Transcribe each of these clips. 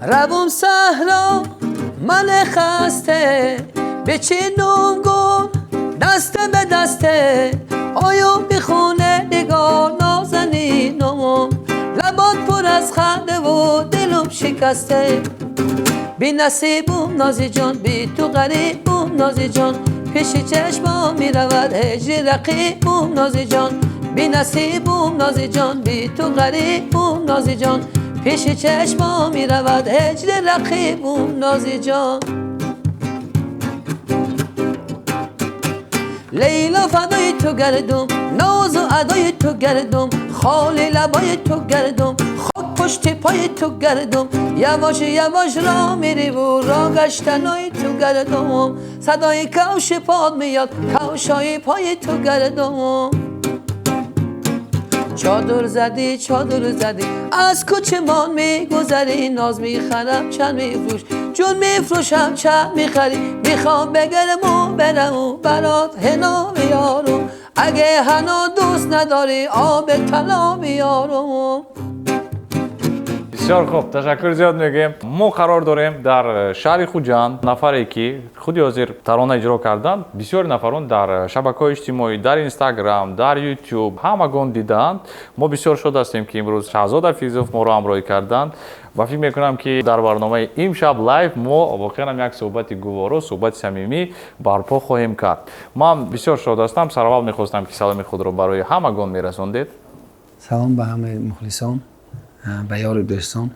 روم صحرا من خسته بچینم گل دست به دسته آیا بخونه نگاه نازنینم لبات پر از خنده و دلم شکسته بی نصیبم نازی جان بی تو غریبم نازی جان پیش چشمام میرود هجر رقیبم نازی جان بی نصیبم نازی جان بی تو غریبم نازی جان پیش چشمام میرود هجر رقیبم نازی جان لیلا فدای تو گردم ناز و ادای تو گردم خال لبای تو گردم خاک پشت پای تو گردم یواش یواش راه میری و راه گشتنای تو گردم صدای کوش پاد میاد کوشای پای تو گردم چادر زدی از کوچه مان میگذری ناز میخرم چند میفروش جون میفروشم چند میخری میخوام بگرم و برم و برات حنا بیارم اگه حنا دوست نداری آب طلا بیارم بسیار خوب تشکر زیاد میگیم ما قرار داریم در شهر خوجند نفری که خودی حاضر ترانه اجرا کردند بسیار نفران در شبکه‌های اجتماعی در اینستاگرام در یوتیوب همگان دیدند ما بسیار شاد هستیم که امروز شهزاد فیضوف ما را همراهی کردند و فکر میکنم که در برنامه امشب لایو ما واقعا یک صحبت گوارا صحبت صمیمی برپا خواهیم کرد من بسیار شاد هستم سر اول میخواستم که سلام خود را برای همگان میرساندید سلام به همه مخلصان به یار دوستان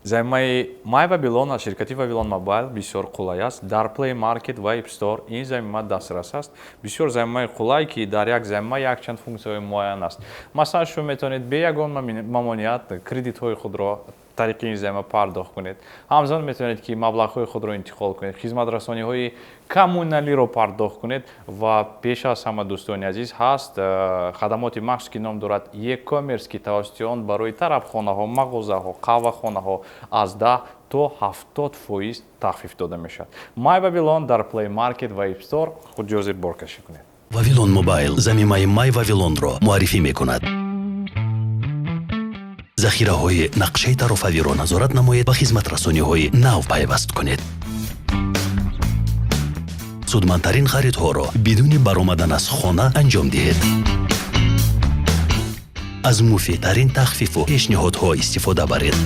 займаи My Babylon аз ширкати Babylon Mobile бисёр қулай аст. Дар Play Market ва App Store ин займима дастрас аст. Бисёр займаи қулай ки дар як займима якчанд функсияҳои муайян аст. Масалан шумо метавонед бе ягон мамоният кредитҳои худро тариқи ин займима пардохт кунед. ҳамзамон метавонед ки маблағҳои худро интиқол кунед. Хизматрасониҳои коммуналиро пардохт кунед ва пеш аз ҳама дӯстони азиз ҳаст хадамоти махсус ки ном дорад e-commerce ки тавассути он барои тарабхонаҳо, мағозаҳо, қаҳвахонаҳо аз 10 то 70% тахфиф дода мешавад. My Babylon дар Play Market ва App Store худ ҷозир боркашӣ кунед. Вавилон Mobile замимаи My Babylonро муаррифӣ мекунад. захираҳои нақшаи тарофавиро назорат намоед ва хизматрасониҳои нав пайваст кунед. судмандтарин харидҳоро бидуни баромадан аз хона анҷом диҳед. аз муфидтарин тахфифу пешниҳодҳо истифода баред.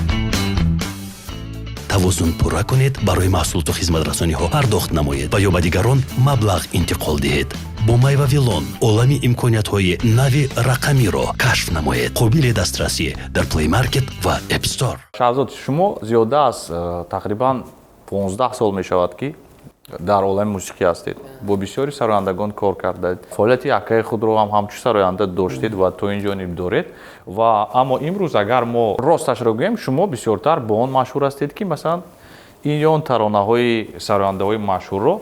тавозун пурра кунед барои маҳсулоту хизматрасониҳо пардохт намоед ва ё ба дигарон маблағ интиқол диҳед. бо My Babylon олами имкониятҳои нави рақамиро кашф намоед. қобили дастрасӣ дар Play Market ва App Store. Шаҳзод шумо зиёда аз тақрибан 15 сол мешавад ки дар олами мусиқӣ ҳастед. Бо бисёри сарояндагон кор кардед. Фаъолияти акаи худро ҳамчун сароянда доштед ва то ин ҷониб доред. Ва аммо имрӯз агар мо росташро гӯем, шумо бисёртар бо он машҳур ҳастед ки масалан ин ё он таронаҳои сарояндаҳои машҳурро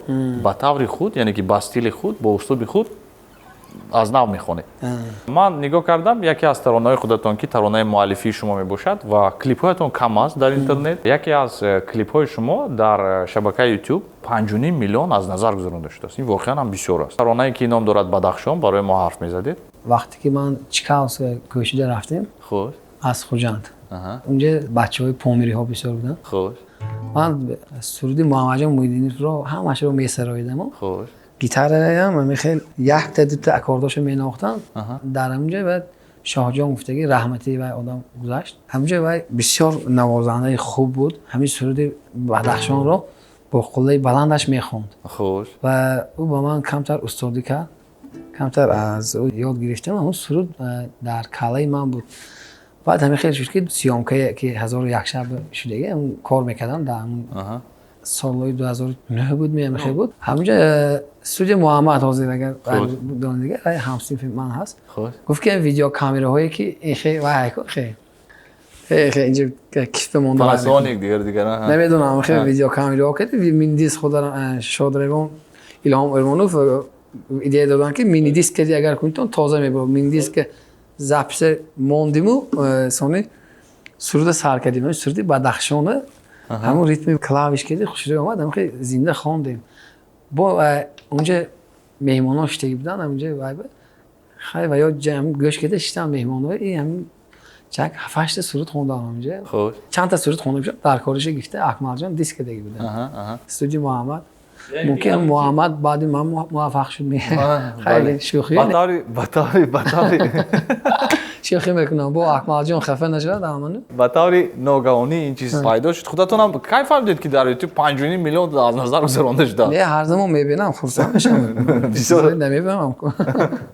ба таври худ, яъне ки ба стили худ, бо услуби худ аз нав мехонед. Ман нигоҳ кардам яке аз таронаҳои худатон ки таронаи муаллифии шумо мебошад ва клипҳоятон кам аст дар интернет. Яке аз клипҳои шумо дар шабакаи YouTube 5.5 миллион аз назар гузаронида шудааст. Ин воқеан ҳам бисёр аст. Таронае ки ном дорад Бадахшон барои мо ҳарф мезадед. вақте ки ман чикаус кӯшида рафтем Хуш. аз хуҷанд унҷа бачаҳои помириҳо бисёр буданд Хуш. ман суруди муҳаммаҷон муҳиддинро ҳамашро месароидам Хуш. гитараям мехел якта дута аккордошо менохтам дар ҳамунҷа баъд шоҳҷон гуфтаги раҳмати вай одам гузашт ҳамунҷа вай бисёр навозандаи хуб буд ҳамин суруди Бадахшонро бо қуллаи баландаш мехонд Хуш. ва ӯ ба ман камтар устодӣ кард камтар аз ӯ ёд гирифтам ҳамун суруд дар калаи ман буд баъд ҳамин хел шуд ки сиёмкае ки 1001 шаб шудагӣ кор мекардам дар ҳамун солҳои 2009 буд мехел буд ҳамунҷа студия муҳаммад ҳозир агар донидига ҳамсинфи ман ҳаст гуфт ки видеокамераҳое ки хе инҷа киф монда намедонам хе видеокамераҳо ки минидис шодревон илҳом эрмонов идея доданд ки минидис кади агар кунитон тоза мебо минидис ки записе мондиму сони суруда сар кардим суруди Бадахшоне ҳамун ритми клавиш кади хушрӯй омад ҳам хе зинда хондем бо унҷа меҳмонон шитаги буданд ҳамунҷа خیلی و یا جمع گوش کده شدم مهمان‌ها این هم چک 7 سرود خوندم اونجا خوب. چند تا سرود خوندم در کارش گفته اکمل جان دیسک دیگه بوده استودیو محمد ممکن محمد بعد من موفق شد خیلی شوخی بطاری شوخی میکنم با اکمل جان خفه نشد دامنه بطاری ناگهانی این چیز پیدا شد خودتون هم کی فهمیدید که در یوتیوب 5.5 میلیون از نظر گذراندش داد نه هر زمان میبینم خرسند میشم بسیار نمیبینم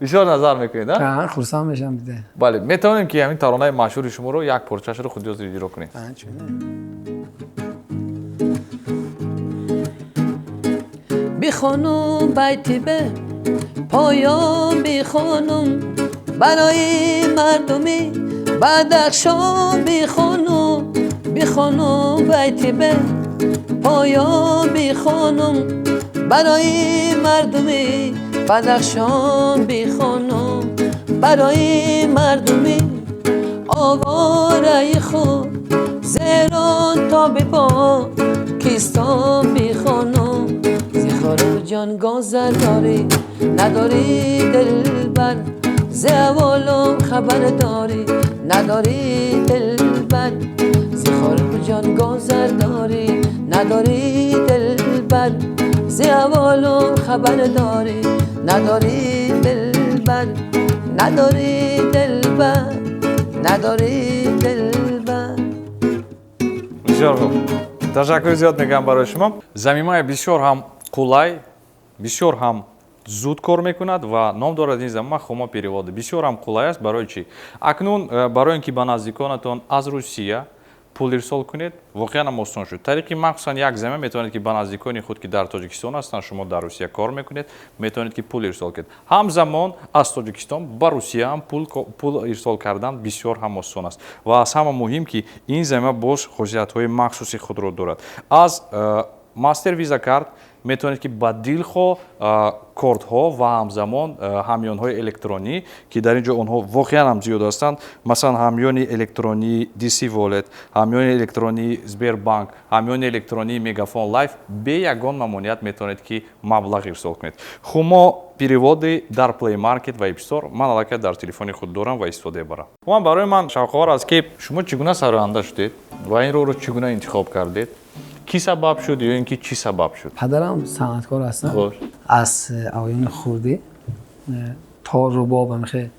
بسیار نظر میکنید ها خرسند میشم دیده بله میتونیم که همین ترانه مشهور شما رو یک پارچه‌اش رو خودی اجرا کنید بی خانم بیتی به پایان بی خانم برای مردمی بدخشان بی خانم بیتی به پایان بی خانم برای مردمی بدخشان بی خانم برای مردمی آواره خود زیران تا به پا کیستان بی خانم زیخارو جان گازر داری نداری دلبر زوالو خبر داری نداری دلبر زیخارو جان گازر داری نداری دلبر زوالو خبر داری نداری دلبر نداری دلبر نداری دلبر بسیار خوب تشکر زیاد میگم برای شما زمینه بسیار هم قولای بسیار هم زود کار میکند و نام دارد این زمینه خوما переводы بسیار هم قولای است برای چی اکنون برای اینکه به نزدیکانتان از روسیه پول ارسال کنید واقعا هم آسان شد طریقی مخصوصا یک زمینه میتونید که به نزدیکان خود که در تاجیکستان هستند شما در روسیه کار میکنید میتونید که پول ارسال کنید همزمان از تاجیکستان به روسیه هم پول ارسال کردن بسیار هم آسان است و از همه مهم که این زمینه باز خاصیت های مخصوصی خود را دارد از ماستر ویزا کارت میتونید که با دیلخو کارت ها و همزمان همیان های الکترونی که در اینجا اونها واقعا هم زیاد هستند مثلا همیان الکترونی دیسی والت همیان الکترونی سبربانک همیان الکترونی مگافون لایف به یگان مامانیت میتونید که مبلغ ارسال کنید شما переводы در پلی مارکت و اپ استور من الان در تلفن خود دارم و استفاده برم و برای من شوق‌آور است که شما چگونه سرآینده شدید و این رو چگونه انتخاب کردید کی سبب شد یا اینکه چی سبب شد؟ پدرم صنعتکار هستن از آقایان خوردی تا رباب میخه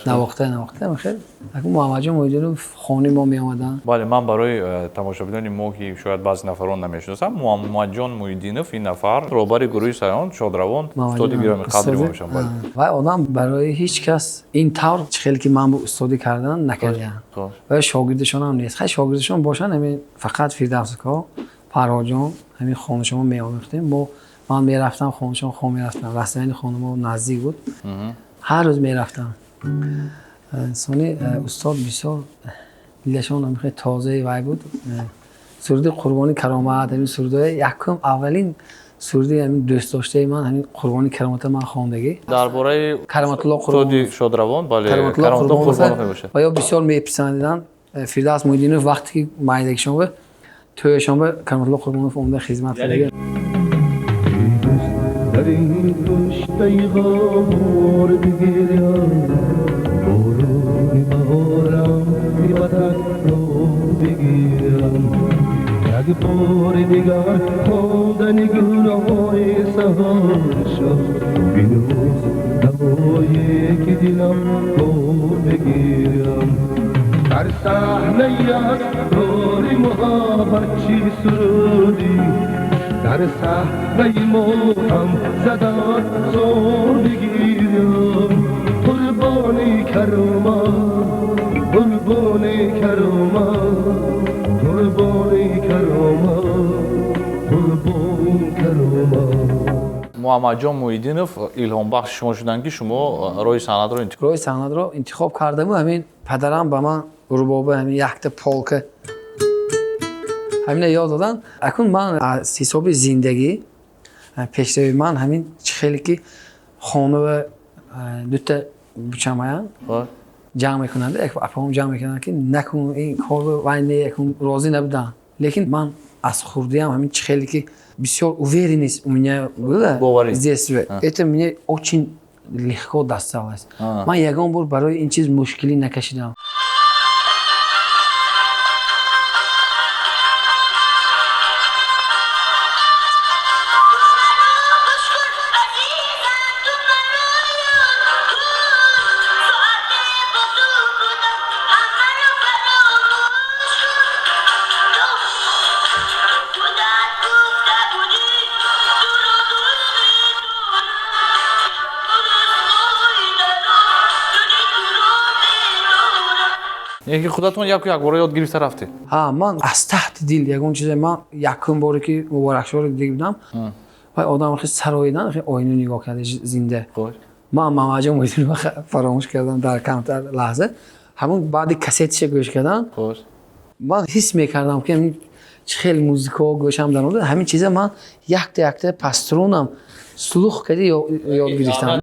نواخته میخه اگه محمد جان موجود خانه ما می آمدن بله من برای تماشاچیان ما که شاید بعضی نفران نمیشناسم محمد جان مویدینوف این نفر رهبر گروه سیاحان شادروان استاد گرامی قدری ما میشن بله و آدم برای هیچ کس این طور خیلی که من با استادی کردن نکردن و شاگردشون هم نیست خیلی شاگردشون باشن همین فقط فیردوسکا فرهاد جان همین خانه شما می آمدیم ما من میرفتم خانه شما خانه میرفتم رستوران خانه ما نزدیک بود هر روز میرفتم انسانی استاد بسیار دلشون هم خیلی تازه وای بود سرود قربانی کرامت همین سرودای یکم اولین سرودی همین دوست داشته من همین قربانی کرامت من خواندگی درباره کرامت الله قربانی شادروان بله کرامت الله قربانی باشه و یا بسیار میپسندیدن فیردوس مویدینوف وقتی که مایدکشون به تویشون به کرامت الله قربانی اومده خدمت کرده در این کشته غار بگیرم بارون بهارم بی‌بتک رو بگیرم یک بار دیگر خواندن گناه‌های سهار شد بینوز دوایی که دلم رو بگیرم در صحنه از دار محبت چی سرودی در صحنه ما هم زدن زور بگیرم قربانی کرامت قربانی کرامت قربانی کرامت قربانی کرامت محمد جان مویدینوف الهام بخش شما شدن که شما راه صنعت رو انتخاب کردم و همین پدرم به من رباب همین یک تا پولک همین یاد دادن اکنون من از حساب زندگی پیشروی من همین خیلی که خانه و دو تا بچه‌مایان جمع میکنند یک اپام جمع میکنند که نکن این کار و این راضی نبودن لیکن من از خوردی هم همین خیلی که بسیار اووری نیست у меня было здесь это мне очень легко дастсал аст. Ман ягон бор барои ин чиз мушкилӣ накашидам. یکی خودتون یک بار یاد گرفته رفتی. من از تحت دل یگان چیز من یکم باری که مبارکشاه رو دیده بودم و آدم خیلی سراییدن خیلی آینه نگاه کرده زنده. من مواجه میدونم فراموش کردم در کمتر لحظه. همون بعد کاستش گوش کردن. من حس میکردم که خیلی موزیکا گوشم در اون همین چیزا من یک تا پسترونم سلوخ کردی یاد گرفتم.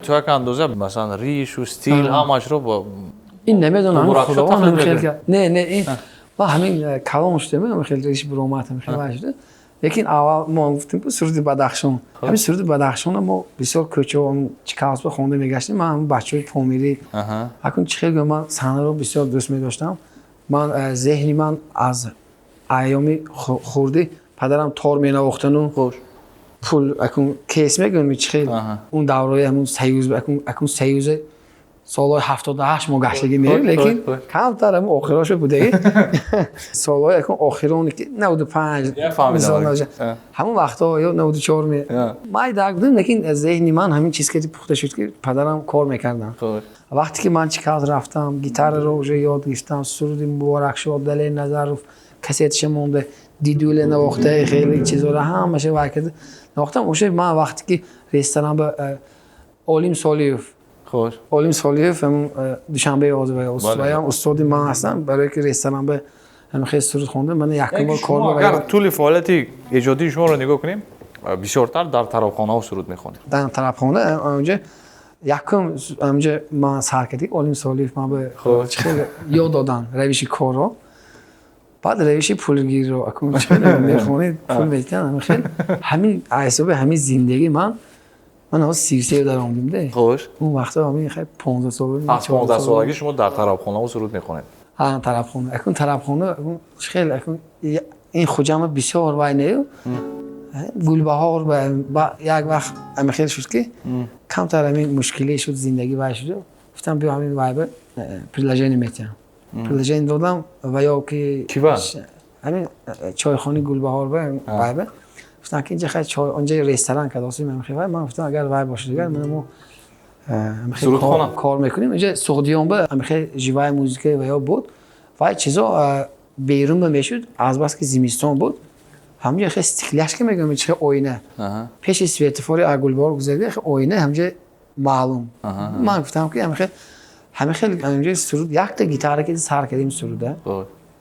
تو یک اندازه مثلا ریش و استیل همش رو با این نمیدونم خدا من خیلی نه این با همین کلامش نمیدونم خیلی ریش برومات هم خیلی واجده لیکن اول ما گفتیم سرود بدخشان همین سرود بدخشان ما بسیار کوچو چیکاس به خونده میگشتیم من هم بچهای پامیری اکنون خیلی من صحنه رو بسیار دوست می‌داشتم من ذهنی من از ایامی خورده پدرم تار مینواختن و پول اکون کیس میگم خیلی اون دوره همون سیوز اکون سیوز سال 78 ما گشتگی میریم لیکن کمتر هم آخراشو بوده سالهای اکون آخرانی که 95 همون وقتا یا 94 می ما درک بودم لیکن ذهنی من همین چیز که پخته شد که پدرم کار میکردن وقتی که من چیکار رفتم گیتار رو یاد گرفتم سرود مبارک شد دل نظر رو کسیتش مونده دیدول نواخته خیلی چیزا رو همش واکد نواختم اوشه من وقتی که رستوران به اولیم سالیوف خوش اولیم سالیوف هم دوشنبه آذربایجان استاد من هستم برای که رستوران به هم خیلی سرود خوندم من یک بار کار اگر طول فعالیت ایجادی شما رو نگاه کنیم بسیارتر در طربخانه ها سرود میخونید در طربخانه اونجا یکم اونجا من سر کردم اولیم سالیوف من به خیلی یاد دادن روش کار رو بعد روش پولگیر رو اکنون چه میخونید پول میکنم خیلی همین حساب همین زندگی من از 33 در عمرم ده خوش اون وقتا همین خیلی 15 سال 15 سالگی شما در طربخانه سرود میخونید طربخانه اکنون طربخانه خیلی اکنون این خجم بسیار وای نه گلبهار و یک وقت همین خیلی شد که کمتر همین مشکلی شد زندگی وای شد گفتم بیا همین وای به پرلژن میتونم پرلژن دادم و یا که همین چایخانه گلبهار به وای گفتن که اینجا خیلی چای اونجا رستوران که داشتیم من خیلی من گفتم اگر وای باشه دیگه من خیلی کار میکنیم اینجا سعودیان به هم خیلی جیوای موزیک و یا بود و چیزا بیرون میشد از بس که زمستان بود همینجا خیلی استیکلاش که میگم چه آینه پیش سویتفاری گلبهار گذاشته خیلی آینه همینجا معلوم من گفتم که همه خیلی اینجا سرود یک تا گیتار که سر کردیم سروده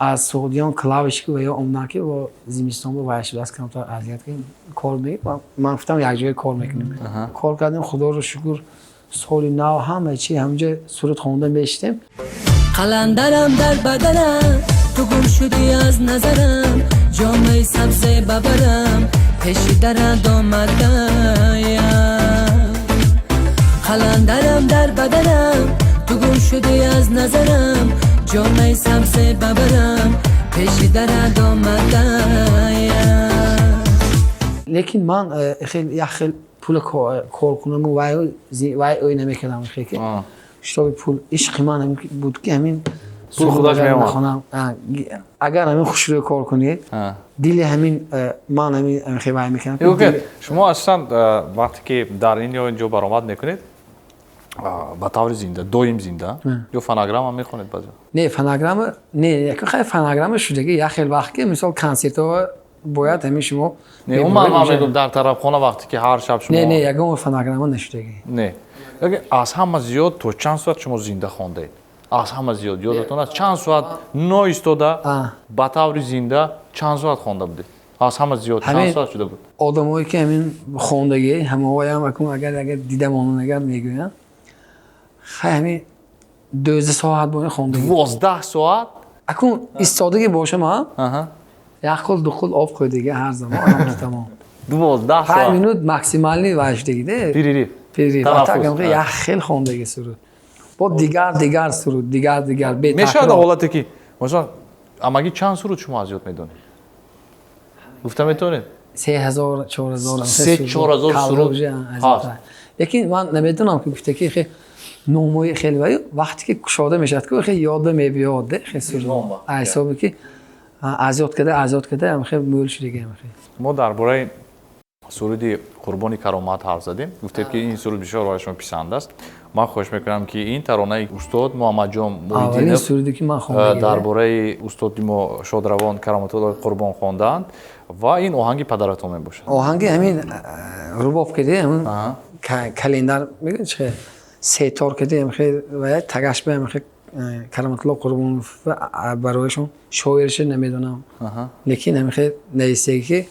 از سعودیان کلاوش که و یا اونها که و زمستان با وایش دست کمتر اذیت کنیم کار میکنیم من گفتم یک جای کار میکنیم کار کردیم خدا رو شکر سال نو همه چی همینجا سرود خوندن بیشتیم قلندرم در بدنم تو گم شدی از نظرم جامعه سبز ببرم پیشی درد آمدم قلندرم در بدنم تو گم شدی از نظرم جامعه سبز ببرم پیشی درد آمدم لیکن من خیلی پول کار کنم و وای نمیکردم خیلی شتاب پول عشق من بود که همین پول خودش میومد اگر همین خوش رو کار کنید دل همین من همین خیلی وای میکنم شما اصلا وقتی که در این یا اینجا برآمد میکنید با طور زنده دویم زنده یا فناگرام هم میخونید بعضی نه فناگرام نه یک خیلی فناگرام شده که یک خیلی وقت که مثلا کنسرت ها باید همین شما نه اون من میگم در طرف خونه وقتی که هر شب شما نه یگان فناگرما نشدگی نه اگه از همه زیاد تو چند ساعت شما زنده خونده اید از همه زیاد یادتون است چند ساعت نو ایستاده با طور زنده چند ساعت خونده بودید از همه زیاد چند ساعت شده بود آدمایی که همین خوندگی همه هم اکنون اگر دیدم اونو نگر میگویم همین 12 ساعت باید خوندگی 12 ساعت اکنون ایستادگی باشه ما یک خل دو خل آب خودگی هر زمان تمام 12 5 ساعت minut ماکسیمالی واشدگی ده پیری تنفس یک خل خوندگی سرود با دیگر سرود دیگر به میشه در حالتی که مثلا اماگی چند سرود شما از یاد میدونید گفتم میتونید 3000 4000 4000 سرود هست لیکن من نمیدونم که گفته که خیلی نومای خیلی وقتی که کشاده میشد که خیلی یاد میاد خیلی سرود حسابی که از یاد کده هم خیلی مول شده خیلی ما درباره سرودی قربانی کرامت حرف زدیم گفتید که این سرود بسیار برای شما پسند است من خوش میکنم که این ترانه استاد محمد جان محیدینov سرودی که من خوندم درباره استاد ما شادروان کرامت الله قربان خواندند و این آهنگ پدرتون می باشد آهنگ همین رباب کده همین کلندر میگن چه سه تار کده هم خیلی و تگش به هم خیلی کرامت الله قربان برایشون شاعرش نمیدونم لیکن هم خیلی نیسته که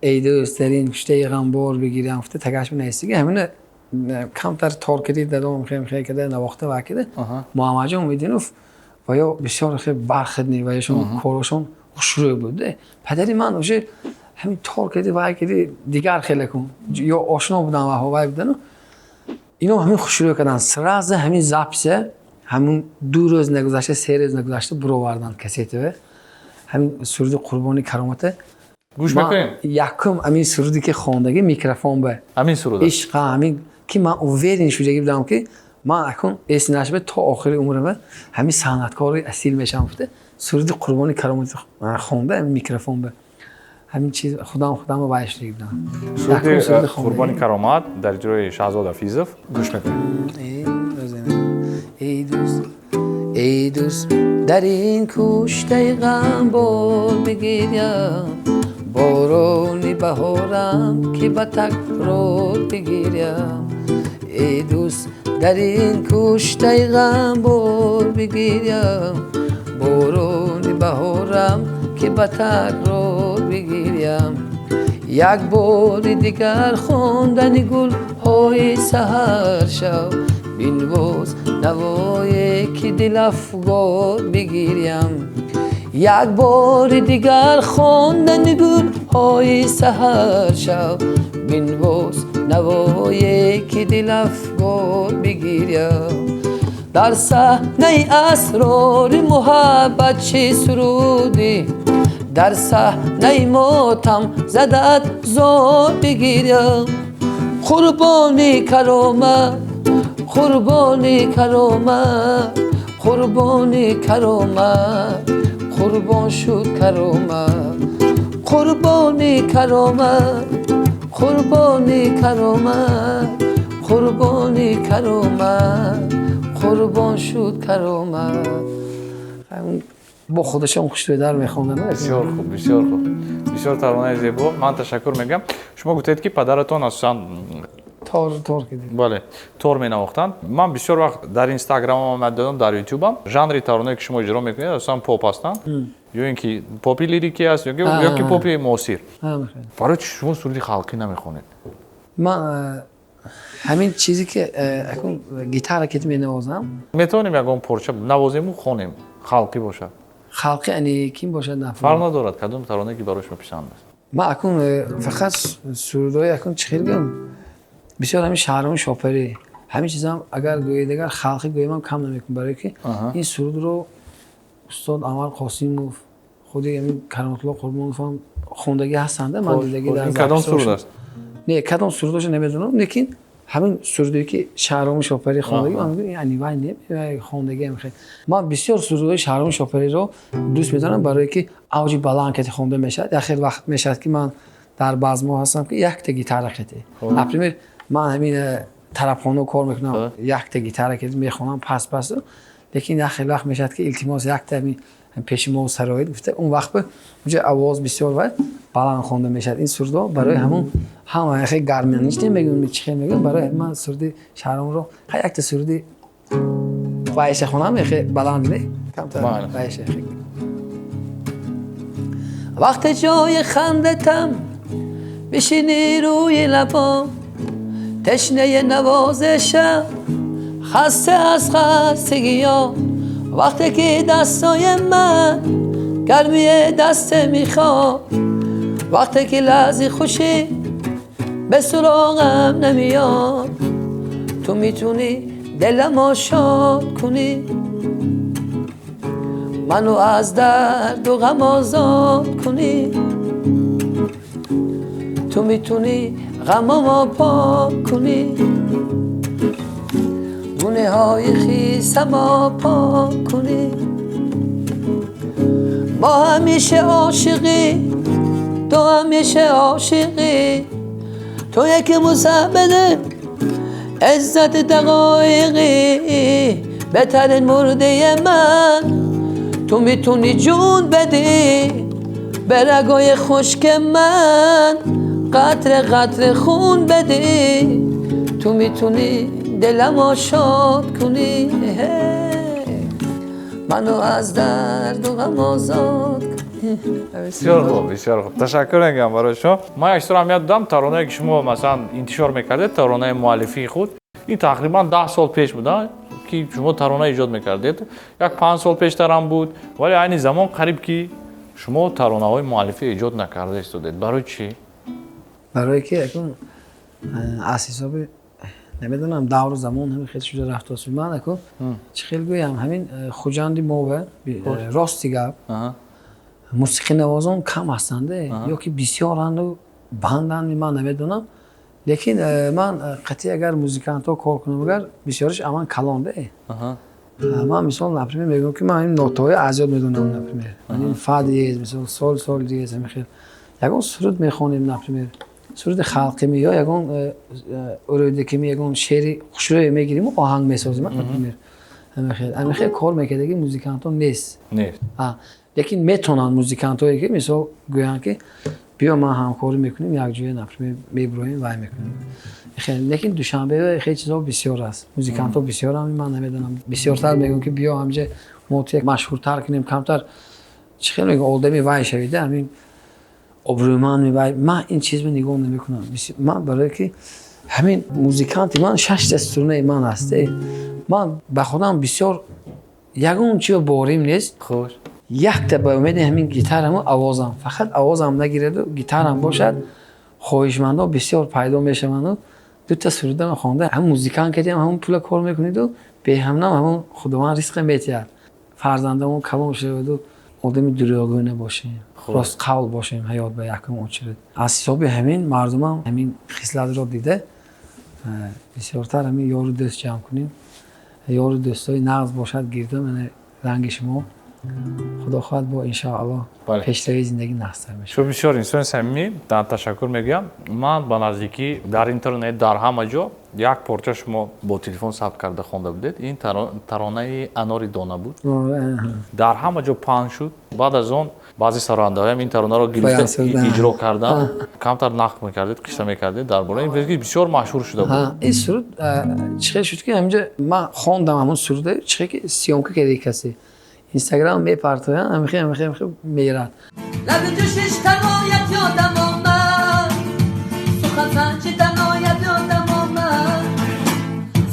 ای دوست دارین کشته غمبار بگیرم فته تگش به نیسته همین کمتر تار کده دادم خیلی کده نواخته وکده محمد جان محیدینov و یا بسیار خیلی برخدنی و ایشون کارشون شروع بوده پدری من اوشه همین تار کده و کده دیگر خیلی کن یا آشنا بودن و هوای بودن اینو همین شروع کردن سراز همین زپسه همون 2 روز نگذشته 3 روز نگذشته برو وردن کسیته همین سرود قربانی کرامت گوش میکنیم یکم همین سرودی که خواندگی میکروفون به همین سرود عشق همین که من اوورین شده بودم که من اکن اسنش به تا آخر عمرم همین صنعتکار اصیل میشم فته سرود قربانی کرامت خونده همین میکروفون به همین چیز خودم رو باش دیدم سرود قربانی کرامت در اجرای شهزاد حفیظov گوش میکنیم ای دوست در این کشته غمبار بگیریم بارونی بهارم که به تکرار بگیریم ای دوست در این کشته غمبار بگیریم بارونی بهارم که به تکرار بگیریم یک بار دیگر خواندن گل های سحر شب بین باز نوای که دل افگار بگیریم یک بار دیگر خواندن گل های سحر شب بین باز نوای که دل افگار بگیریم در صحنه اسرار محبت چه سرودی در صحنه ماتم زدت زار بگیریم قربانی کرامت قربانی کرامت قربانی کرامت قربان شد کرامت قربانی کرامت قربانی کرامت قربانی کرامت قربان شد کرامت با خودشون خوشتوی در میخوندن بسیار خوب بسیار خوب بسیار ترانه زیبا من تشکر میگم شما گفتید که پدرتون اصلا تار کردید بله تور می نواختند من بسیار وقت در اینستاگرام هم دادم در یوتیوبم ژانری ترانه که شما اجرا میکنید اصلا پاپ هستند یا اینکه پاپی لیریکی است یا که پاپی موسیقی برای چی شما سرودی خلقی نمیخونید من همین چیزی که اکن گیتار که می نوازم میتونیم یکم پرچه نوازیم و خونیم خلقی باشه خلقی یعنی کیم باشه نه فرق ندارد کدوم ترانه که برای شما پسند است من اکن فقط سرودای اکن چه خیلی بسیار همین شهرام شاپری همین چیزا هم اگر گویدگر خلقی گویم هم کم نمیکنم برای که این سرود رو استاد عمر قاسیمov خودی همین کرامت الله قربان هم خوندگی هستند من دیدگی در این کدام سرود است نه کدام سرودش نمیدونم لیکن همین سرودی که شهرام شاپری خوندگی من یعنی وای نه خوندگی هم خیلی من بسیار سرودهای شهرام شاپری رو دوست می‌دارم برای که اوج بلند که خونده میشه در خیلی وقت میشه که من در بازمو هستم که یک تا گیتار خیلی اپریمر من همین طربخانه کار میکنم یک تا گیتار که میخونم پس لیکن در خیلی وقت میشه که التماس یک تا پیش ما سرایت گفته اون وقت به اونجا آواز بسیار و بلند خوانده میشد این سرودها برای همون هم خیلی گرمانیش نمیگم چی میگم برای من سرود شهرام رو خیلی یک سرودی وایش خونم خیلی بلند نه کم تر وایش خیلی وقت جای خندتم بشینی روی لبام تشنه نوازشم خسته از خستگیام وقتی که دستای من گرمی دست میخواد وقتی که لحظه خوشی به سراغم نمیاد تو میتونی دلمو شاد کنی منو از درد و غم آزاد کنی تو میتونی غمامو پاک کنی گونه های خیسمو پاک کنی ما همیشه عاشقی تو همیشه عاشقی تو یک مسبده عزت دقایقی بهترین مرده من تو میتونی جون بدی به رگای خشک من قطره قطره خون بدی تو میتونی دلمو شاد کنی منو از درد و غم آزاد کنی بسیار خوب تشکر میگم برای شما من اکثر اهمیت دادم ترانه‌ای که شما مثلا انتشار میکردید ترانه مؤلفی خود این تقریبا 10 سال پیش بود که شما ترانه ایجاد میکردید یک 5 سال پیشتر هم بود ولی عین زمان قریب که شما ترانه‌های مؤلفی ایجاد نکرده استودید برای چی برای که اکون اساسا نمیدونم دور زمان همین خیلی شده رفت واسه من اکو چه خیلی گویم همین خوجاندی موه راستی گپ موسیقی نوازان کم هستند یا که بسیار هستند بندند من نمیدونم لیکن من قطعی اگر موزیکانت ها کار کنم اگر بسیارش امان کلانده من مثال نپرمیر میگم که من این نوت‌های ازیاد میدونم نپرمیر این فا دیز مثال سول دیز همین خیلی یکون سرود میخونیم نپرمیر سرود خلقی می یا یکون اروده که می یکون شعری خوشروی میگیریم و آهنگ میسازیم نپرمیر همین خیلی کار میکرده که موزیکانت ها نیست لیکن میتونن موزیکانت هایی که مثال گویان که بیا ما همکاری میکنیم یک جای نپرمیر میبرویم وای میکنیم خیلی لیکن دوشنبه خیلی چیزا بسیار است موزیکانت ها بسیار هم من نمیدونم بسیارتر میگم که بیا همجا موت یک مشهورتر کنیم کمتر چه خیلی میگم اولده می وای شویده همین ابرومان می وای من این چیز رو نگاه نمیکنم من برای که همین موزیکانتی من 6 دستورونه من هسته من به خودم بسیار یگون چیو باریم نیست خوش یک تا به امید همین گیتارم و آوازم فقط آوازم نگیرد و گیتارم باشد خواهشمندا بسیار پیدا میشوند و دو تا سرود من خوانده هم موزیکان کردیم همون پول کار میکنید و به هم همون خودمان ریسک میتید فرزندمون کلام شود و آدم دروغگو نباشیم راست قول باشیم حیات به یکم اونچرد از حساب همین مردم همین خصلت را دیده بسیارتر همین یار دوست جمع کنیم یار دوستای نغز باشد گرده من رنگ شما خدا خواهد با انشاءالله پیشروی زندگی نحصل میشه. شما بسیار انسان صمیمی تشکر میگم من با نزدیکی در اینترنت در همه جا یک پارچه شما با تلفن ثبت کرده خوانده بودید این ترانه اناری دانه بود در همه جا پخش شد بعد از اون بعضی سراینده‌ها هم این ترانه رو گرفته اجرا کردن کمتر نقد میکردید قصه میکردید درباره این فکر بسیار مشهور شده بود این سرود چه شد که همینجا من خواندم همون سرود چه که سیامکه که کسی اینستاگرام میپرتوین همیشه میرن لب جوشش تنایت یادم آمد سخن سنجی تنایت یادم آمد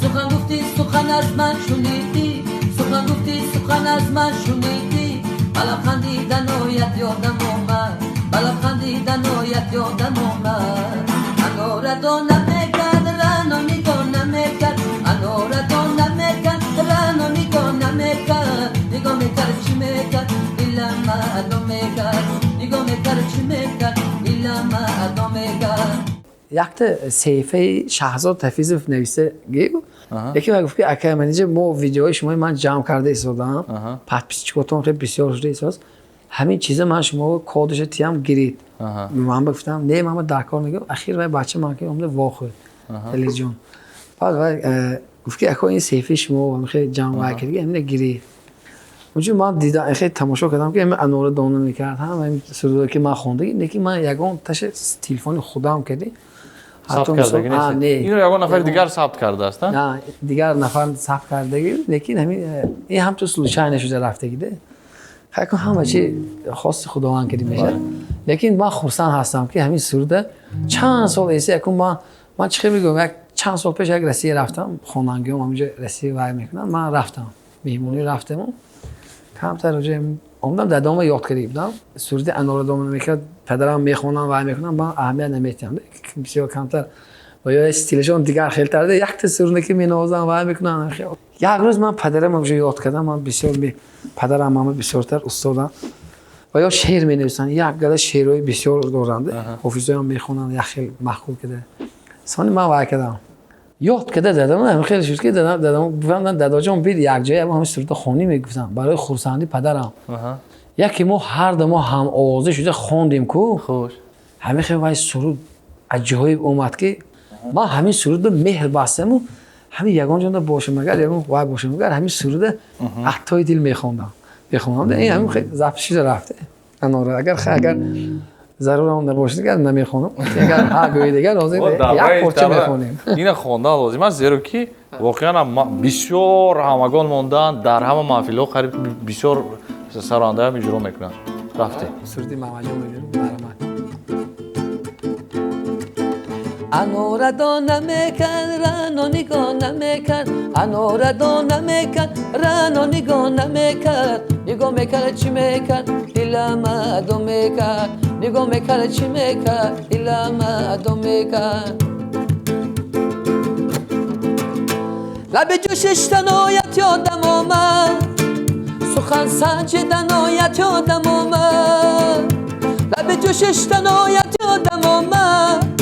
سخن گفتی سخن از من شنیدی سخن گفتی سخن از من شنیدی بلا خندیدن آیت یادم آمد بلا خندیدن آیت یادم آمد انارا نمیکرد رنا نگاه نمیکرد انارا نمیکرد رنا نگاه نمیکرد نگاه میکرد چی میکرد ایلا مردم میکرد نگاه میکرد چی میکرد ایلا مردم میکرد یک تا صحیفه شهزاد تفیز نویسه گیو یکی من گفت که اکه منیجه ما ویدیوهای شما من جمع کرده ایستادم پس پیچکوتون خیلی بسیار شده ایستاد همین چیزا من شما کدش تیم گرید من گفتم نه من در کار میگم اخیر و بچه من که اومده واخه تلویزیون بعد گفت که اکه این صحیفه شما خیلی جمع کردی همین گرید اونجا من دیدم خیلی تماشا کردم که انوار دانه میکرد هم سرودایی که من خوندگی لیکن من یگان تاش تلفن خودم کردی ثبت کردگی نیست اینو یگان نفر دیگر ثبت کرده است نه دیگر نفر ثبت کردگی لیکن همین این هم تو سلوچای نشده رفته گیده خیلی همه چی خاص خداوند کردی میشه لیکن من خرسند هستم که همین سروده چند سال ایسه یکم من چه میگم یک چند سال پیش یک رسیه رفتم خوانندگیام همونجا رسیه وای میکنن من رفتم میمونی رفتم کمتر راجع اومدم دادام یاد کردم سروده انوار دامن میکرد پدرم میخونن وای میکنن من اهمیت نمیدم بسیار کمتر و یا استیلشون دیگر خیلی تر یک تا سرونه که مینوازن وای میکنن یک روز من پدرم همونجا یاد کردم من بسیار پدرم هم بسیارتر استادم و یا شعر می نویسن یک گله شعرهای بسیار دارنده حافظی هم میخونن یک خیلی محقول کده سانی من وای کردم یاد کده دادم خیلی شد که دادم گفتم دادا جان بید یک جایی همین سرود خونی میگفتم برای خرسندی پدرم یکی ما هر دو ما هم آوازه شده خوندیم کو خوش همین خیلی وای سرود عجایب اومد که ما همین سرود مهر بستم و همین یگان جان باشه مگر یگان وای باشه مگر همین سرود عطای دل میخوندم این همین خیلی زفت رفته انوار اگر ضرور اون نباشه دیگر نمیخونم اگر هر دیگر لازم یک پارچه میخونیم این خواندن لازم است زیرا که واقعا بسیار همگان موندن در همه محفل‌ها قریب بسیار سرانده هم اجرا میکنن رفته سرودی ماماجون میگیرم برام انوار دانه میکرد رانو نگاه نمیکرد انوار دانه میکرد رانو نگاه نمیکرد نگاه میکرد چی میکرد دلم ادو میکرد نگاه میکرد چی میکرد دلم ادو میکرد لب جوشش تنایت یادم آمد سخن سنجیدنایت یادم آمد لب جوشش تنایت یادم آمد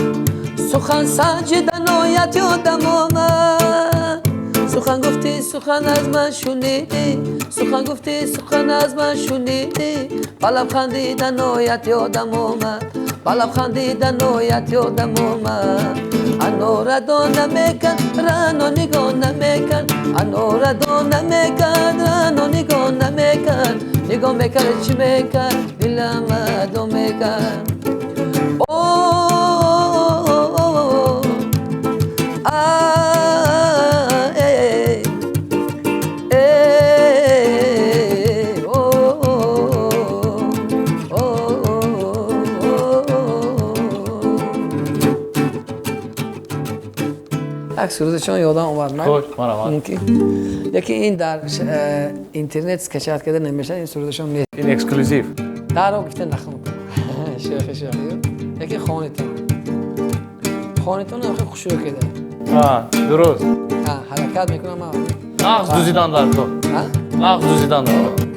سخن سنجیدنایت یادم آمد سخن گفتی سخن از من شنیدی سخن گفتی سخن از من شنیدی بلب خندیدنایت یادم آمد بلب خندیدنایت یادم آمد انوار دانه میکن رانو نگاه نمیکن انوار دانه میکن رانو نگاه نمیکن نگاه میکن چی میکن دلم ادو میکن یک سرودشون یادم اومد من یکی این در اینترنت کشف کرده نمیشه این سرودشون نیست این اکسکلوزیو در رو گفته نخون شیخ یکی خانیتون هم خیلی خوشو کرده درست حرکت میکنم نقص دوزیدن در تو نقص دوزیدن در تو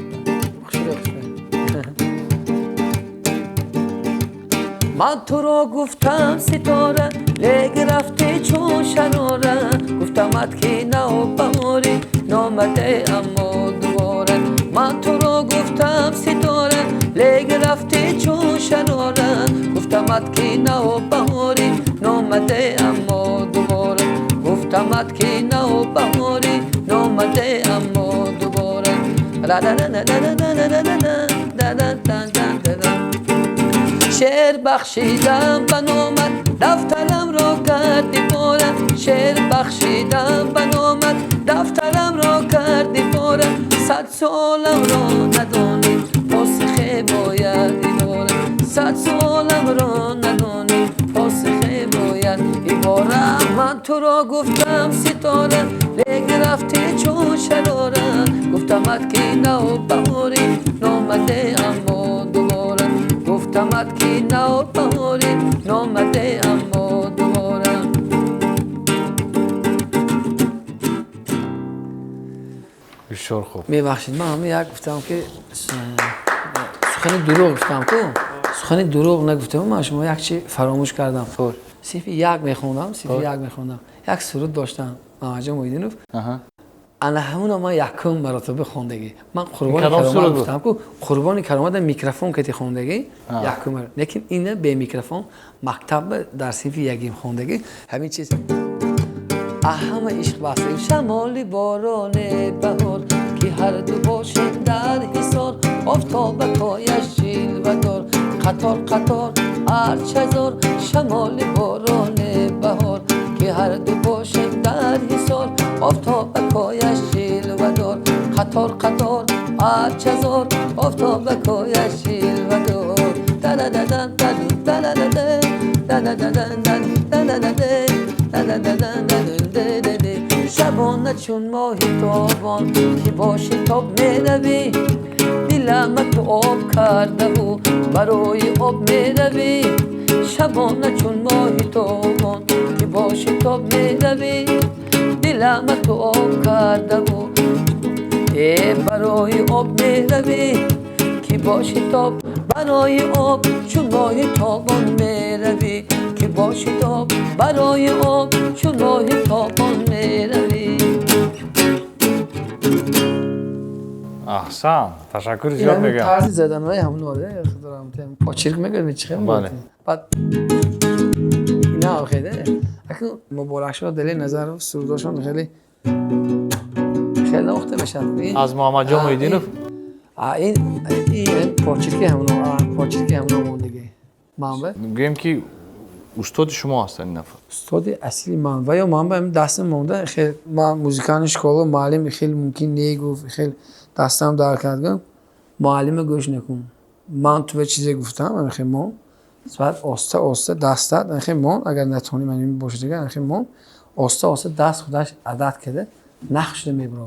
من تو رو گفتم ستاره لگ رفته چون شراره گفتمت که نو بماری نامده اما دوباره من تو رو گفتم ستاره لگ رفته چون شراره گفتمت که نو بماری نامده اما دوباره گفتمت که نو بماری نامده اما دوباره شعر بخشیدم بنامت دفترم را کردی پاره شعر بخشیدم بنامت دفترم را کردی پاره 100 سالم را ندانی پاسخ باید ایباره 100 سالم را ندانی پاسخ باید ایباره من تو را گفتم ستاره لگ رفتی چون شراره گفتمت که نو بهاری نامده اما دوباره گفتمت که نو بهاری نامده اما دوباره بسیار خوب میبخشید من همه یک گفتم که سخن دروغ گفتم که سخن دروغ نگفتم من شما یک چی فراموش کردم صرف یک میخوندم یک سرود داشتم ماماجون مویدینوف انا همون ما یکم مراتب خوندگی من قربان کرامت گفتم که قربان کرامت میکروفون که خوندگی یکم لیکن اینه به میکروفون مکتب در صرف یکیم خوندگی همین چیز همه عشق بحثه شمالی باران بهار که هر دو باشیم در آفتابکایش جلوه دار قطار قطار ارچزار شمال باران بهار که هر دو باشیم در حصار آفتابکایش جلوه دار قطار قطار ارچزار آفتابکایش جلوه دار دلددن دلددن شبانه چون ماهی تابان که باشی تاب میروی دلم تو آب کرده و برای آب میروی شبانه چون ماهی تابان که باشی تاب میروی دلم تو آب کرده و برای آب میروی که باشی تاب برای آب چون ماهی تابان میروی که باشی تاب برای آب چون ماهی تابان میروی احسن تشکر زیاد میگم طرز زدن های همون آره دارم پاچرک میگم چه خیلی بله. بعد اینا خیلی اکنون مبارک شد دلی نظر و سروداشون خیلی وقت بشن از محمد جان محیدینوف این پاچرک همون موندگی منبع میگیم که استاد شما هستن این نفر استاد اصلی من و یا منبع هم دستم مونده خیلی ما موزیکان شکل معلم خیلی ممکن نیگفت خیلی دستم در کردم معلم گوش نکن من تو به چیزی گفتم من خیلی مون بعد آسته دستت خیلی مون اگر نتونی من باشه دیگه خیلی مون آسته دست خودش عادت کرده نقش رو میبره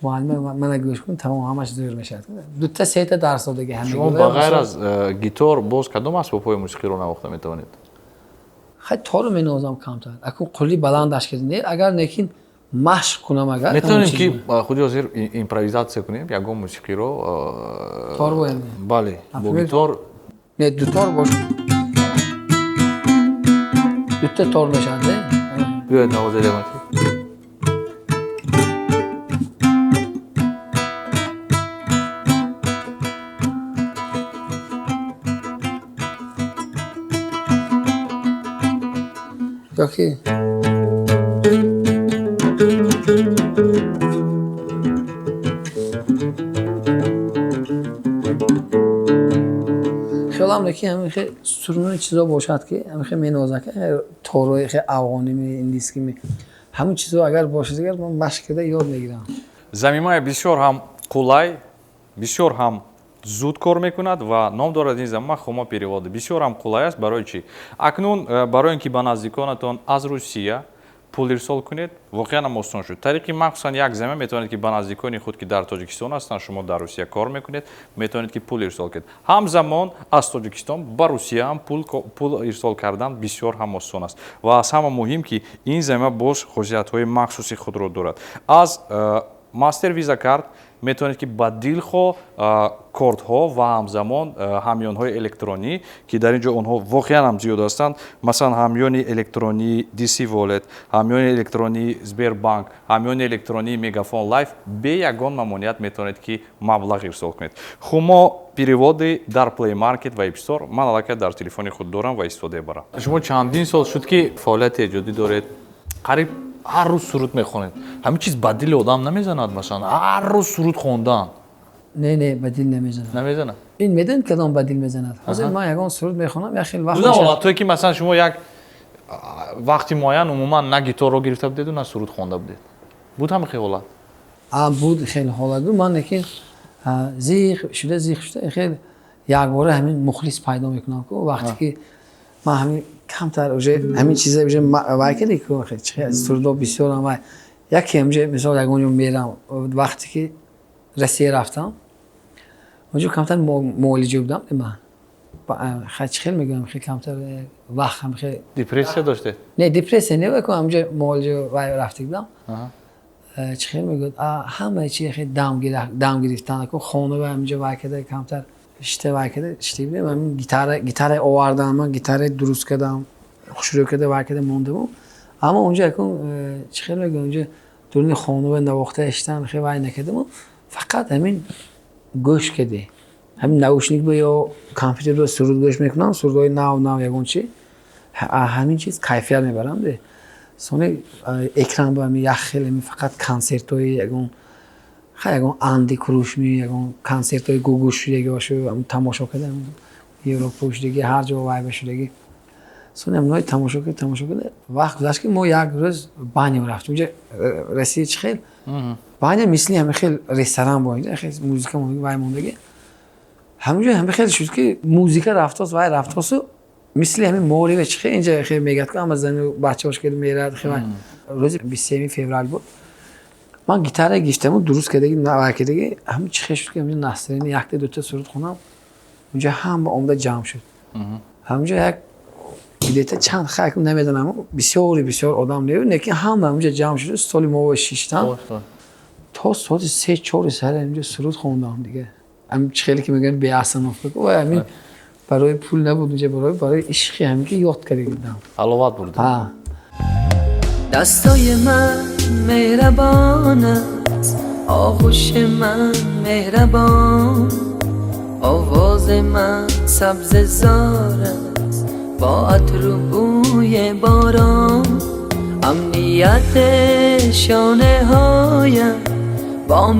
معلم من گوش کن تمام همش دور میشه دو تا سه تا درس دیگه همه شما بغیر از گیتار باز کدوم اسباب‌های موسیقی رو نواخته میتونید خیلی تا رو مینازم کمتر اکنون کلی بلندش کردین اگر نکین مشق کنم اگر میتونیم که خودی حاضر ایمپروویزاسیا کنیم یگان موسیقی رو تار باید بله با گیتار نه دو تار باشه دو تا تار میشن بیاید نوازه دیگه یا که خیلی هم نکی همین خیلی سرون چیزا باشد که همین خیلی مینازه که تاروی خیلی افغانی این دیسکی می همون چیزا اگر باشه دیگر من مشق کرده یاد میگیرم زمینای بسیار هم قولای بسیار هم زуд кор мекунад ва ном дорад ин замин хумо переводи бисёр ҳам қулай аст барои чӣ акнун барои ин ки ба наздиконатон аз Русия пул ирсол кунед воқеан ҳам осон шуд тариқи махсусан як замин метавонед ки ба наздикони худ ки дар тоҷикистон ҳастанд шумо дар Русия кор мекунед метавонед ки пул ирсол кунед ҳамзамон аз тоҷикистон ба Русия ҳам пул ирсол кардан бисёр ҳам осон аст ва аз ҳама муҳим ки ин замин боз хусусиятҳои махсуси худро дорад аз мастер виза кард метавонед ки ба дилхо кортҳо ва ҳамзамон ҳамёнҳои электронӣ ки дар ин ҷо онҳо воқеан ҳам зиёд ҳастанд масалан ҳамёни электронии DC Wallet ҳамёни электронии Сбербанк ҳамёни электронии Мегафон Лайф бе ягон мамоният метавонед ки маблағ ирсол кунед хумо переводи дар Play Market ва App Store ман аллакай дар телефони худ дорам ва истифода мебарам шумо чандин сол шуд ки фаъолияти эҷодӣ доред қариб ҳар рӯз суруд мехонед ҳамин чиз ба дили одам намезанад масалан ҳар рӯз суруд хондан نه به دل نمیزنه این میدون کدام به دل میزند حاضر من یگان سرود میخونم یا خیلی وقت میشه حالتایی که مثلا شما یک وقتی معین عموما نه گیتار رو گرفته بودید و نه سرود خوانده بودید بود همین حالت بود خیلی حالت بود من لیکن زیغ شده خیلی یک باره همین مخلص پیدا میکنم که وقتی که من همین کمتر همین چیزا بشه واکدی که خیلی سرود بسیار هم یکی همجه مثلا یگان میرم وقتی که رسیه رفتم اونجا کمتر معالجه بودم من خیلی میگم خیلی کمتر وقت هم خیلی دیپرسیا داشته نه دیپرسیا نه بکنم اونجا معالجه رفته بودم چه خیلی میگم همه چی خیلی دم گرفتن که خونه و اونجا واکده کمتر اشته واکده اشتی بودم من گیتار آوردم من گیتار درست کردم شروع کرده واکده موندم اما اونجا چه خیلی میگم اونجا دورین خونه و نواخته اشتن خیلی وای نکردم فقط همین گوش کده همین نوشنیک با یا کامپیوتر رو سرود گوش میکنم سرودهای نو یگون چی همین چیز کیفیت میبرم ده سونه اکران با همین یک خیلی فقط کنسرت های یگون ягон анди крушми ягон концертҳои гугуш шудагӣ башу тамошо кардам европа шудагӣ ҳар ҷо вай башудагӣ сонем ной тамошо карда вақт гузашт ки мо як рӯз баня рафтем унҷа расии чӣ хел баня мисли ҳама хел ресторан бо хел музика вай мондагӣ ҳамаҷо ҳама хел шуд ки музика рафтост вай рафтосу мисли ҳами моли ва чӣ хел инҷа хел мегӯяд ки ама зани бачаҳош хел мерад хел рӯзи 23 феврал буд ман гитара гиштаму дуруст кардагӣ навай кардагӣ ҳама чӣ хел шуд ки ҳамҷо настроение якта дута суруд хонам унҷа ҳама омада ҷамъ шуд ҳамҷо як где-то чанд хайкум намедонам бисёр одам небуд лекин ҳама ҳамҷо ҷамъ шуд соли мо шиштам то соати 3-4 сар ҳамҷо суруд хондам дига ам чӣ хеле ки мегӯянд беасанофта ва ҳамин барои пул набуд унҷа барои ишқи ҳамин ки ёд карда будам ҳаловат бурд دستای من مهربان است آغوش من مهربان آواز من سبز زار است با عطر و بوی باران امنیت شانه هایم بام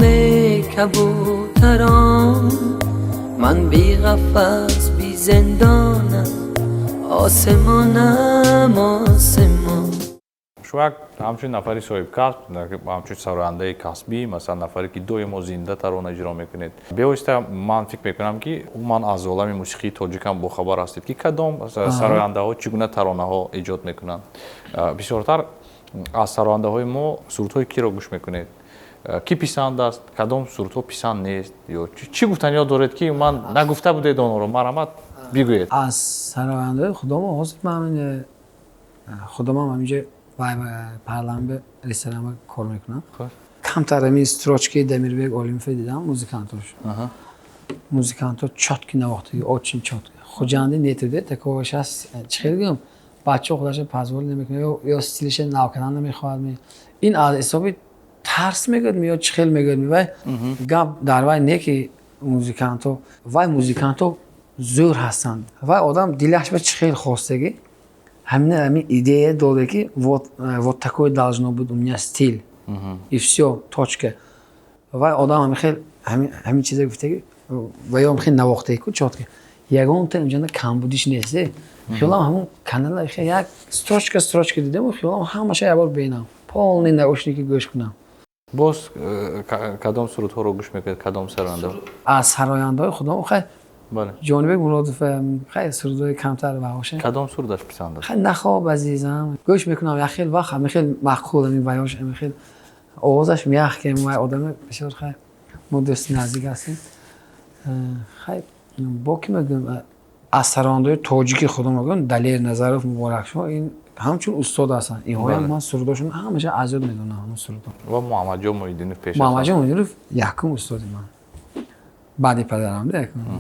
کبوتران من بی قفس بی زندانم آسمانم آسمان шуак ҳамчун нафари соҳибкасб ҳамчун сарояндаи касбӣ масалан нафаре ки доимо зинда тарона иҷро мекунед бевосита ман фикр мекунам ки умуман аз олами мусиқии тоҷикам бохабар ҳастед ки кадом сарояндаҳо чӣ гуна таронаҳо эҷод мекунанд бисёртар аз сарояндаҳои мо сурудҳои киро гӯш мекунед ки писанд аст кадом сурудҳо писанд нест ё чӣ гуфтаниё доред ки ман нагуфта будед онро марҳамат бигӯед аз сарояндаҳои худомо ҳозир ман худомам ҳаминҷа вай парламент ресторан кор мекунам камтар ҳамин строчки дамирбек олимове дидам музикантош музиканто чотки навохтаги очин чотки хуҷанди нетуде таковаш аст чӣ хел гӯям бачаҳо худаша позволӣ намекунад ё стилиша нав кардан намехоҳад ин аз ҳисоби тарс мегӯяд ё чӣ хел мегӯяд вай гап дар вай не ки музиканто зӯр ҳастанд вай одам дилаш ба чӣ хел хостагӣ ҳамин идея дода ки вот такое должно быть у меня стиль и все точка вай одам ҳамин чиза гуфтаги ва ё хел навохтаги ку чотка ягонта инҷана камбудиш нест хиёлам ҳамун канала як строчка дидам хиёлам ҳамаша ябор бинам полный наушники гӯш кунам боз кадом сурудҳоро гӯш мекунед кадом сарояндаҳо аз сарояндаҳои худом хай ҷонибек муродов хай сурудҳои камтар баҳоша кадом сурудаш писанд аст хай нахоб азизам гӯш мекунам як хел вақт ҳамин хел маъқул ҳамин ваёш ҳамин хел овозаш мях ки вай одами бисёр хай мо дӯсти наздик ҳастем хай бо ки мегӯям аз сарояндаҳои тоҷики худом мегӯям далер назаров муборакшо ин ҳамчун устод ҳастанд инҳоям ман сурудҳошон ҳамаша азёд медонам ҳамун сурудҳо ва муҳаммадҷон муҳиддинов пеш муҳаммадҷон муҳиддинов якум устоди ман баъди падарам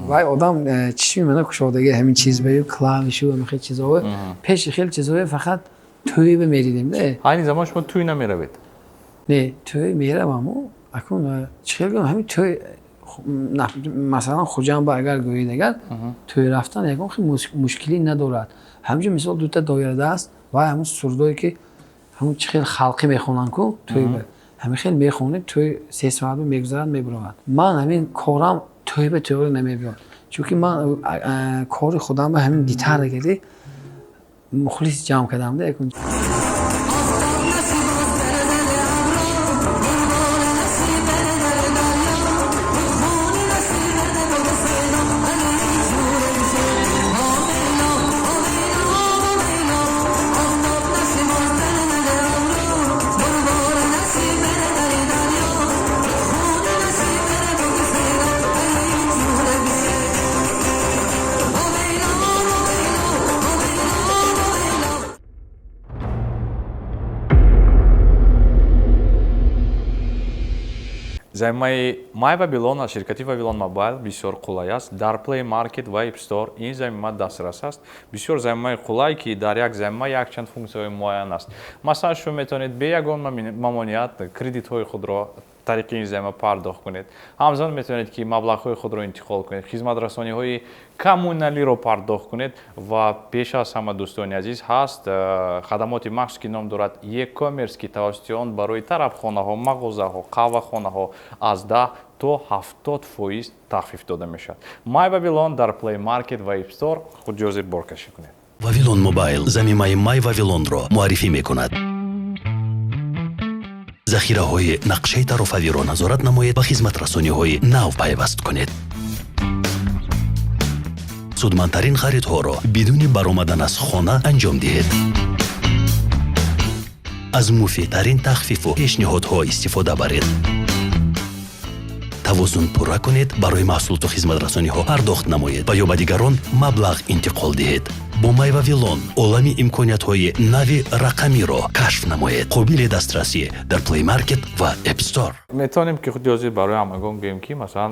вай одам чишми мана кушодаги ҳамин чизбаю клавишу ҳамин хел чизҳо пеши хел чизҳое фақат тӯйба меридем айни замон шумо тӯй намеравед не тӯй мераваму акун чӣ хел гӯям ҳамин тӯй масалан хуҷанба агар гӯед агар тӯй рафтан ягон хел мушкилӣ надорад ҳамҷо мисол дута доирадаст вай ҳамун сурудҳое ки ҳамун чӣ хел халқӣ мехонанд ку тӯйба ҳамин хел мехонед тӯй 3 соат мегузарад мебуравад ман ҳамин корам тӯйба тӯйро намебиёд чунки ман кори худам ба ҳамин гитара гирӣ мухлис ҷамъ кардам заминаи май вавилон аз ширкати вавилон мобайл бисёр қулай аст дар play market ва app store ин замина дастрас аст бисёр заминаи қулай ки дар як замина якчанд функсияҳои муайян аст масалан шумо метавонед бе ягон мамоният кредитҳои худро طریق این زمینه پرداخت کنید همزمان میتونید که مبلغ‌های خود رو انتقال کنید خدمت‌رسانی‌های کمونالی رو پرداخت کنید و پیش از همه دوستان عزیز هست خدمات مخصوص که نام دارد یک کامرس که توسط آن برای طرفخانه‌ها مغازه‌ها قهوه‌خانه‌ها از 10 تا 70% تخفیف داده میشد مای وавилон در پلی مارکت و اپ استور خود جزء برکشی کنید вавилон мобайл замимаи май вавилонро муаррифӣ мекунад захираҳои нақшаи тарофавиро назорат намоед ба хизматрасониҳои нав пайваст кунед судмандтарин харидҳоро бидуни баромадан аз хона анҷом диҳед аз муфидтарин тахфифу пешниҳодҳо истифода баред тавозун пурра кунед барои маҳсулоту хизматрасониҳо пардохт намоед ва ё ба дигарон маблағ интиқол диҳед бо май вавилон олами имкониятҳои нави рақамиро кашф намоед қобили дастрасӣ дар плей маркет ва эп стор метавонем ки худ ёзӣ барои ҳамагон гӯем ки масалан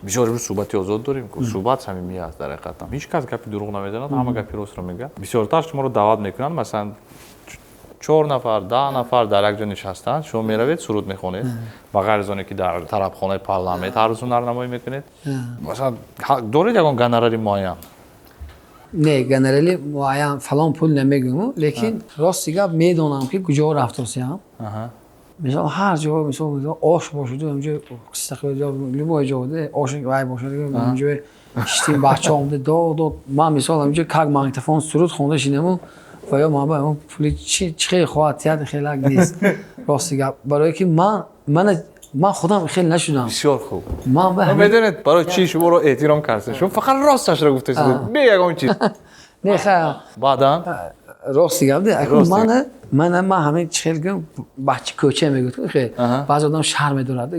бисёр имрӯз суҳбати озод дорем суҳбат самимӣ аст дар ҳақиқатан ҳеҷ кас гапи дурӯғ намезанад ҳама гапи ростро мегӯяд бисёртар шуморо даъват мекунанд масалан 4 нафар 10 нафар дар як ҷо нишастанд шумо меравед суруд мехонед ба ғайр аз оне ки дар тарабхонаи парлламент ҳар рӯз ҳунарнамоӣ мекунед масалан доред ягон гонорари муайян не генерали муайян фалон пул намегӯм лекин рости гап медонам ки куҷо рафтосиям мисол ҳар ҷо мисол ош бошад онҷо любой ҷо ош вай бошад онҷо иштим бача омда дод ман мисол онҷо как магнитофон суруд хонда шинаму ва ё ман ба пули чӣ хеле хоҳад тиад хелак нест рости гап барое ки ман худам хеле нашудам бисёр хуб медонед барои чӣ шуморо эҳтиром кардем шумо фақат росташро гуфтед бе ягон чиз не хайр баъдан рости гап ман ҳамин хеле гӯм бачи кӯча мегӯд хеле баъзе одам шаҳр медорад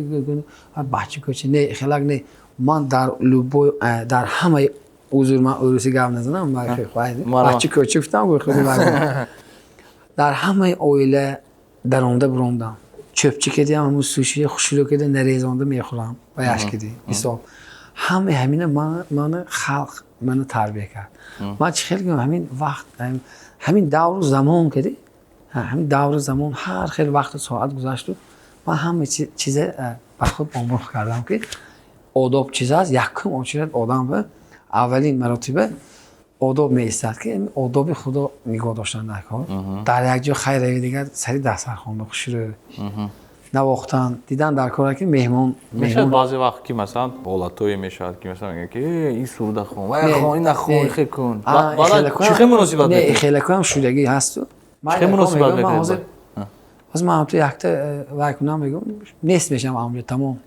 бачи кӯча не хелак не ман дар любой дар ҳамаи ҳузур ман урусӣ гап назанам бачи кӯча гуфтам дар ҳамаи оила даромда бирондам чӯпчӣ кедиам ҳамун суши хушрӯ кеда нарезонда мехӯрам ба яшкиди мисол ҳамаи ҳамина мани халқ мани тарбия кард ман чӣ хеле гӯям ҳамин вақт ҳамин давру замон кеди ҳамин давру замон ҳар хел вақту соат гузашту ман ҳама чиза ба худ омӯх кардам ки одоб чиз аст якум очирад одам ба аввалин маротиба одоб меистад ки одоби худо нигоҳ доштан дар як ҷо хайрави дигар сари дастархонда хушрӯ навохтан дидан дар кора ки меҳмон баъзе вақт ки масалан ҳолатое мешавад ки масалан мегӯяд ки ин суруда хон ва ин нахон хе кун чӣ хе муносибат мекунад хелакам шудагӣ ҳасту чӣ муносибат мекунад ҳозир ман ҳамто якта вай кунам мегӯм нест мешавам амҷо тамом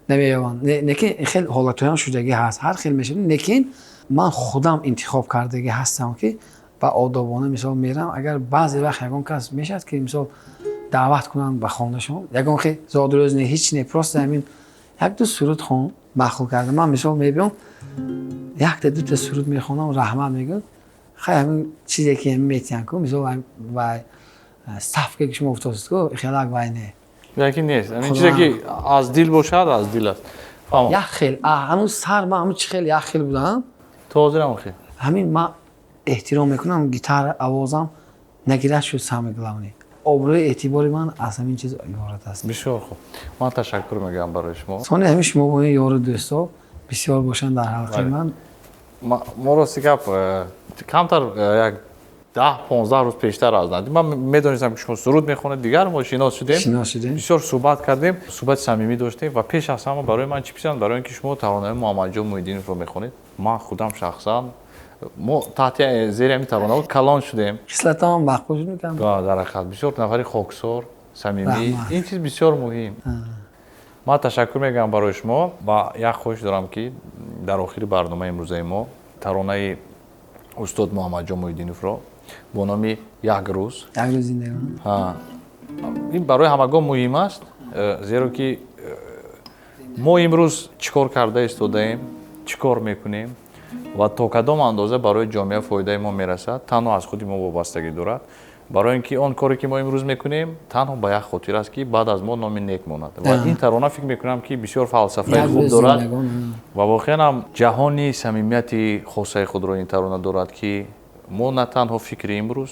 намеёвам лекин хел ҳолатоям шудагӣ ҳаст ҳар хел мешавам лекин ман худам интихоб кардагӣ ҳастам ки ба одобона мисол мерам агар баъзе вақт ягон кас мешавад ки мисол даъват кунанд ба хонашон ягон хе зодирӯз не ҳеч не просто ҳамин як-ду суруд хон махул кардам ман мисол мебиём якта дута суруд мехонам раҳмат мегӯям хай ҳамин чизе ки метиҳанд ку мисол вай сафке ки шумо уфтосид ку хелак вай не яки нест ҳамин чизе ки аз дил бошад аз дил аст як хел ҳамун сар ман ҳамун чӣ хел як хел будам то ҳозирам хел ҳамин ман эҳтиром мекунам гитара овозам нагирад шуд сами главни обрӯи эътибори ман аз ҳамин чиз иборат аст бисёр хуб ман ташаккур мегӯям барои шумо сони ҳамин шумо бо ин ёру дӯсто бисёр бошанд дар ҳалқаи ман мо рости гап камтар як 10-15 рӯз пештар аз ман медонистам ки шумо суруд мехонед дигар мо шинос шудем бисёр суҳбат кардем суҳбати самимӣ доштем ва пеш аз ҳама барои ман чӣ писанд барои ин ки шумо таронаи муҳаммадҷон муҳиддиновро мехонед ман худам шахсан мо таҳти зери ҳамин тарона калон шудем хислатам мақбул шуд мекам дар ҳақиқат бисёр нафари хоксор самимӣ ин чиз бисёр муҳим ман ташаккур мегӯям барои шумо ва як хоҳиш дорам ки дар охири барномаи имрӯзаи мо таронаи устод муҳаммадҷон муҳиддиновро бо номи як рӯз зиндагӣ ин барои ҳамагон муҳим аст зеро ки мо имрӯз чӣ кор карда истодаем чӣ кор мекунем ва то кадом андоза барои ҷомеа фоидаи мо мерасад танҳо аз худи мо вобастагӣ дорад барои ин ки он коре ки мо имрӯз мекунем танҳо ба як хотир аст ки баъд аз мо номи нек монад ва ин тарона фикр мекунам ки бисёр фалсафаи хуб дорад ва воқеан ҳам ҷаҳони самимияти хосаи худро ин тарона дорад ки мо на танҳо фикри имрӯз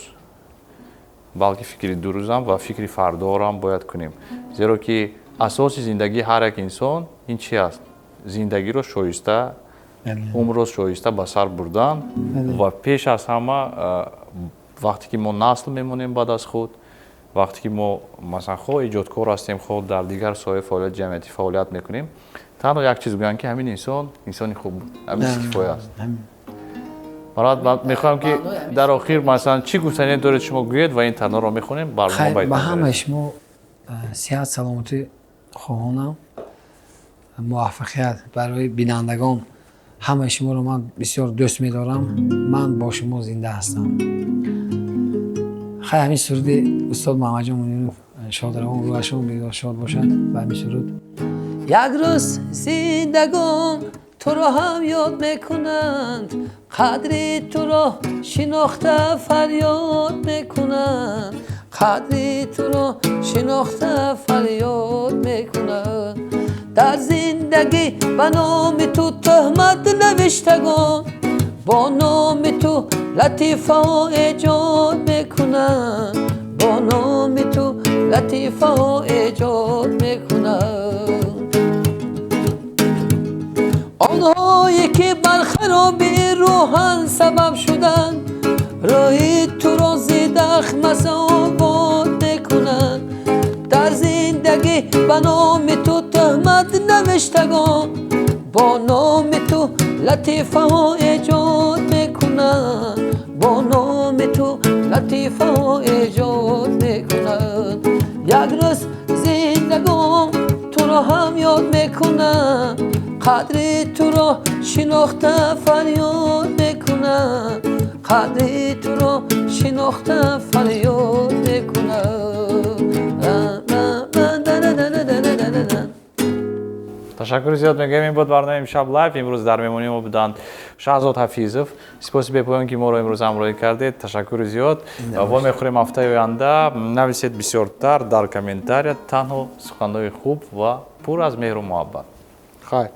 балки фикри ду рӯзам ва фикри фардоам бояд кунем зеро ки асоси зиндагии ҳар як инсон ин чи аст? Зиндагиро шоиста, умрро шоиста ба сар бурдан ва пеш аз ҳама вақте ки мо насл мемонем баъд аз худ, вақте ки мо масалан хо эҷодкор ҳастем, хо дар дигар соҳаи фаъолият ҷамъиятӣ фаъолият мекунем, танҳо як чиз гӯям ки ҳамин инсон инсони хуб буд, ҳамин кифоя аст. Марад мехоҳам ки дар охир масалан чӣ гуфтание доред шумо гӯед ва ин танҳоро мехонем барнома ба ҳамаи шумо сиҳат саломатӣ хоҳонам, муваффақият барои бинандагон. ҳамаи шуморо ман бисёр дӯст медорам. ман бо шумо зинда ҳастам. хай ҳамин суруди устод Муҳаммадҷон Муниров шодравон рӯҳашон бедор шод бошад. ба ҳамин суруд یک روز زندگان تو را هم یاد میکنند، قدری تو را شناخته فریاد میکنند، قدری تو را شناخته فریاد میکنند. در زندگی به نام تو تهمت نوشتگان، با نام تو لطیفه ها ایجاد میکنند، با نام تو لطیفه ها ایجاد میکنند. آنهایی که بر خرابی روحان سبب شدند، راهی تو را زخم آباد میکنند. در زندگی به نام تو تهمت نوشتگان، با نام تو لطیفه ها ایجاد میکنند، با نام تو لطیفه ها ایجاد میکنند. یک روز زندگان تو را هم یاد میکنند، قدری تو را شناخته فریاد میکنند، قدری تو را شناخته فریاد میکنند. ташаккури зиёд мегӯем. ин буд барномаи имшаб лайв. имрӯз дар меҳмонии мо буданд Шаҳзод Ҳафизов. сипоси бепоён ки моро имрӯз ҳамроҳӣ кардед. ташаккури зиёд. ва мехӯрем ҳафтаи оянда. нависед бисёртар дар комментарият танҳо суханҳои хуб ва пур аз меҳру муҳаббат. хайр.